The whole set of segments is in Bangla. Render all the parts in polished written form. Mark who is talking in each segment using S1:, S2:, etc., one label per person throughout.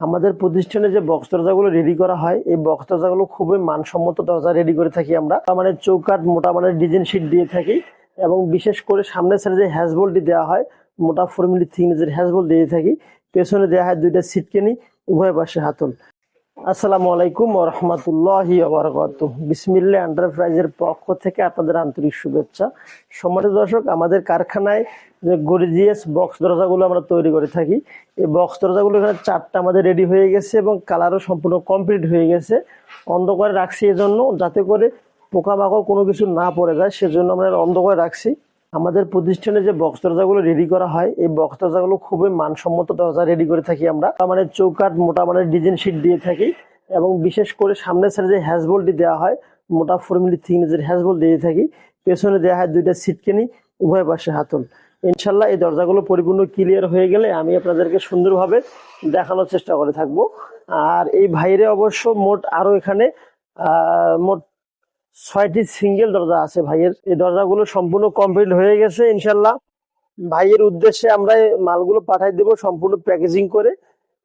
S1: আমাদের প্রতিষ্ঠানে যে বক্স দরজাগুলো রেডি করা হয়, এই বক্স দরজাগুলো খুবই মানসম্মত দরজা রেডি করে থাকি আমরা। মানে চৌকাঠ মোটা মানে ডিজাইন শিট দিয়ে থাকি, এবং বিশেষ করে সামনের সাইডে যে হ্যাজবোল্টটি দেওয়া হয় মোটা 4 মিলি থিকনেসের হ্যাজবোল্ট দিয়ে থাকি। পেছনে দেওয়া হয় 2টা সিটকেনি, উভয় পাশে হাতল। আসসালামু আলাইকুম ওয়া রাহমাতুল্লাহি ওয়া বারাকাতুহু। বিসমিল্লাহ এন্টারপ্রাইজের পক্ষ থেকে আপনাদের আন্তরিক শুভেচ্ছা। সম্মানিত দর্শক, আমাদের কারখানায় যে গর্জিয়াস বক্স দরজাগুলো আমরা তৈরি করে থাকি, এই বক্স দরজাগুলো এখানে 4টা আমাদের রেডি হয়ে গেছে এবং কালারও সম্পূর্ণ কমপ্লিট হয়ে গেছে। অন্ধকারে রাখছি এজন্য, যাতে করে পোকামাকড় কোনো কিছু না পড়ে যায়, সেজন্য আমরা অন্ধকারে রাখছি। আমাদের প্রতিষ্ঠানে যে বক্স দরজাগুলো রেডি করা হয়, এই বক্স দরজাগুলো খুবই মানসম্মত দরজা রেডি করে থাকি আমরা। মানে চৌকাঠ মোটা মানে ডিজাইন শিট দিয়ে থাকি, এবং বিশেষ করে সামনের সাইডে যে হ্যাজবোল্টটি দেওয়া হয় মোটা 4 মিলি থিকনেসের হ্যাজবোল্ট দিয়ে থাকি। পেছনে দেওয়া হয় 2টা সিটকেনি, উভয় পাশে হাতল। ইনশাল্লাহ এই দরজাগুলো পরিপূর্ণ ক্লিয়ার হয়ে গেলে আমি আপনাদেরকে সুন্দরভাবে দেখানোর চেষ্টা করে থাকবো। আর এই ভাইরে অবশ্য মোট আরো এখানে মোট 6টি সিঙ্গেল দরজা আছে ভাইয়ের। এই দরজাগুলো সম্পূর্ণ কমপ্লিট হয়ে গেছে ইনশাল্লাহ। ভাইয়ের উদ্দেশ্যে আমরা এই মালগুলো পাঠাই দেবো সম্পূর্ণ প্যাকেজিং করে।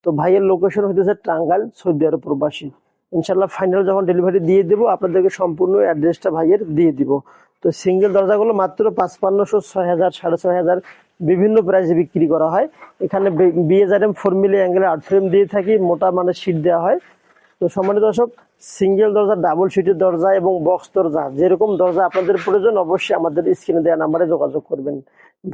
S1: তো ভাইয়ের লোকেশন হইতেছে টাঙ্গাইল, সৌদি আরব প্রবাসী। ইনশাল্লাহ ফাইনাল যখন ডেলিভারি দিয়ে দেবো, আপনাদেরকে সম্পূর্ণ অ্যাড্রেসটা ভাইয়ের দিয়ে দিব। তো সিঙ্গেল দরজাগুলো মাত্র 5500, 6000, 6500 বিভিন্ন প্রাইসে বিক্রি করা হয়। এখানে BHRM 4 মিলি অ্যাঙ্গেলের 8 ফ্রেম দিয়ে থাকি, মোটা মানে শীট দেওয়া হয়। তো সম্মানিত দর্শক, সিঙ্গেল দরজা, ডাবল শিটের দরজা এবং বক্স দরজা, যেরকম দরজা আপনাদের প্রয়োজন অবশ্যই আমাদের স্ক্রিনে দেওয়া নাম্বারে যোগাযোগ করবেন।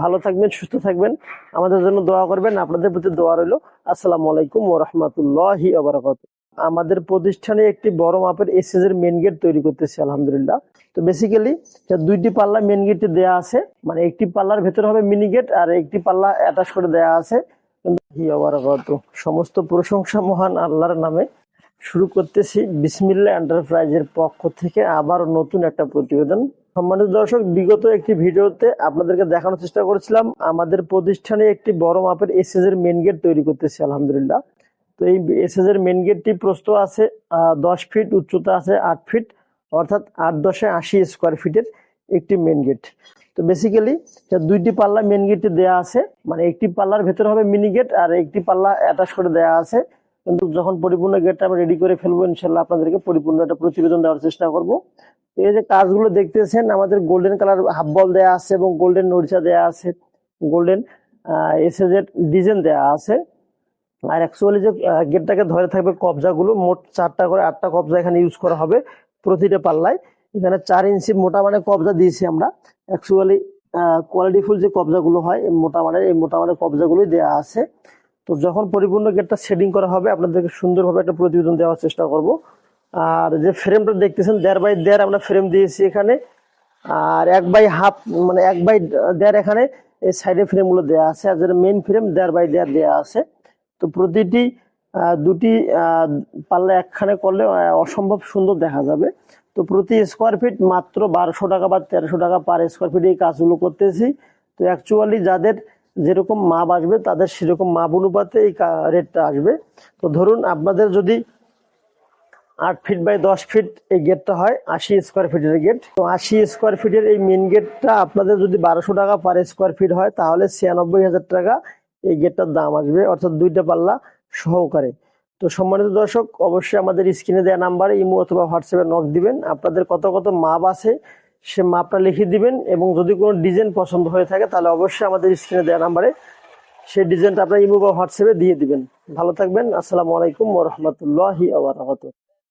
S1: ভালো থাকবেন, সুস্থ থাকবেন, আমাদের জন্য দোয়া করবেন। আপনাদের প্রতি দোয়া রইল। আসসালামু আলাইকুম ওয়া রাহমাতুল্লাহি ওয়া বারাকাতুহু। আমাদের প্রতিষ্ঠানে একটি বড় মাপের এসএস এর মেন গেট তৈরি করতেছি আলহামদুলিল্লাহ। তো বেসিক্যালি 2টি পাল্লা মেন গেটে দেয়া আছে, মানে একটি পাল্লার ভেতরে হবে মিনি গেট আর একটি পাল্লা অ্যাটাচ করে দেয়া আছে। সমস্ত প্রশংসা মহান আল্লাহর নামে। শুরু করতেছি বিসমিল্লাহ এন্টারপ্রাইজের পক্ষ থেকে আবার নতুন একটা প্রতিবেদন। সম্মানিত দর্শক, বিগত একটি ভিডিওতে আপনাদেরকে দেখানোর চেষ্টা করেছিলাম আমাদের প্রতিষ্ঠানে একটি বড় মাপের এসএস এর মেন গেট তৈরি করতেছি আলহামদুলিল্লাহ। তো এই এসএস এর মেন গেটটি প্রস্থ আছে 10 ফিট, উচ্চতা আছে 8 ফিট, অর্থাৎ 8×10 80 স্কোয়ার ফিটের একটি মেন গেট। তো বেসিক্যালি 2টি পাল্লা মেন গেটে দেয়া আছে, মানে একটি পাল্লার ভেতরে হবে মিনি গেট আর একটি পাল্লা অ্যাটাচ করে দেয়া আছে। কিন্তু যখন পরিপূর্ণ গেটটা আমরা রেডি করে ফেলবো ইনশাল্লাহ আপনাদেরকে পরিপূর্ণ একটা প্রতিবেদন দেওয়ার চেষ্টা করব। এই যে কাজগুলো দেখতেছেন, আমাদের গোল্ডেন কালার হাফ বল দেয়া আছে এবং গোল্ডেন নড়িচা দেয়া আছে, গোল্ডেন এসএস এর ডিজাইন দেয়া আছে। আর অ্যাকচুয়ালি যে গেটটাকে ধরে থাকবে কবজাগুলো, মোট 4টা করে 8টা কবজা এখানে ইউজ করা হবে প্রতিটা পাল্লায়। এখানে 4 ইঞ্চি মোটা মানে কবজা দিয়েছি আমরা। অ্যাকচুয়ালি কোয়ালিটিফুল যে কবজাগুলো হয় মোটা মানে, এই মোটা মানে কবজাগুলোই দেওয়া আছে। তো যখন পরিপূর্ণ গেটটা সেটিং করা হবে আপনাদেরকে সুন্দরভাবে একটা প্রতিবেদন দেওয়ার চেষ্টা করব। আর যে ফ্রেমটা দেখতেছেন 1.5 আমরা ফ্রেম দিয়েছি এখানে, আর 1/2 মানে 1/2 এখানে এই সাইডে ফ্রেমগুলো দেওয়া আছে, আর যেটা মেইন ফ্রেম 1.5 দেওয়া আছে। তো প্রতিটি 2টি পাল্লা একখানে করলে অসম্ভব সুন্দর দেখা যাবে। তো প্রতি স্কোয়ার ফিট মাত্র 1200 টাকা বা 1300 টাকা পার স্কোয়ার ফিট এই কাজগুলো করতেছি। তো অ্যাকচুয়ালি যাদের যেরকম মাপ আসবে তাদের সেরকম মাপ অনুপাতে এই রেটটা আসবে। তো ধরুন আপনাদের যদি 8 ফিট বাই 10 ফিট এই গেটটা হয় 80 স্কোয়ার ফিটের গেট। তো 80 স্কোয়ার ফিটের এই মেন গেটটা আপনাদের যদি 1200 টাকা পার স্কোয়ার ফিট হয়, তাহলে 96,000 টাকা এই গেটটার দাম আসবে, অর্থাৎ 2টা পাল্লা সহকারে। তো সম্মানিত দর্শক, অবশ্যই আমাদের স্ক্রিনে দেওয়া নাম্বারে ইমো অথবা হোয়াটসঅ্যাপে নক দিবেন। আপনাদের কত কত মাপ আছে সে মাপটা লিখে দিবেন, এবং যদি কোনো ডিজাইন পছন্দ হয়ে থাকে তাহলে অবশ্যই আমাদের স্ক্রিনে দেওয়া নাম্বারে সেই ডিজাইনটা আপনার ইমো বা হোয়াটসঅ্যাপে দিয়ে দিবেন। ভালো থাকবেন। আসসালামু আলাইকুম ওয়া রাহমাতুল্লাহি ওয়া বারাকাতুহু।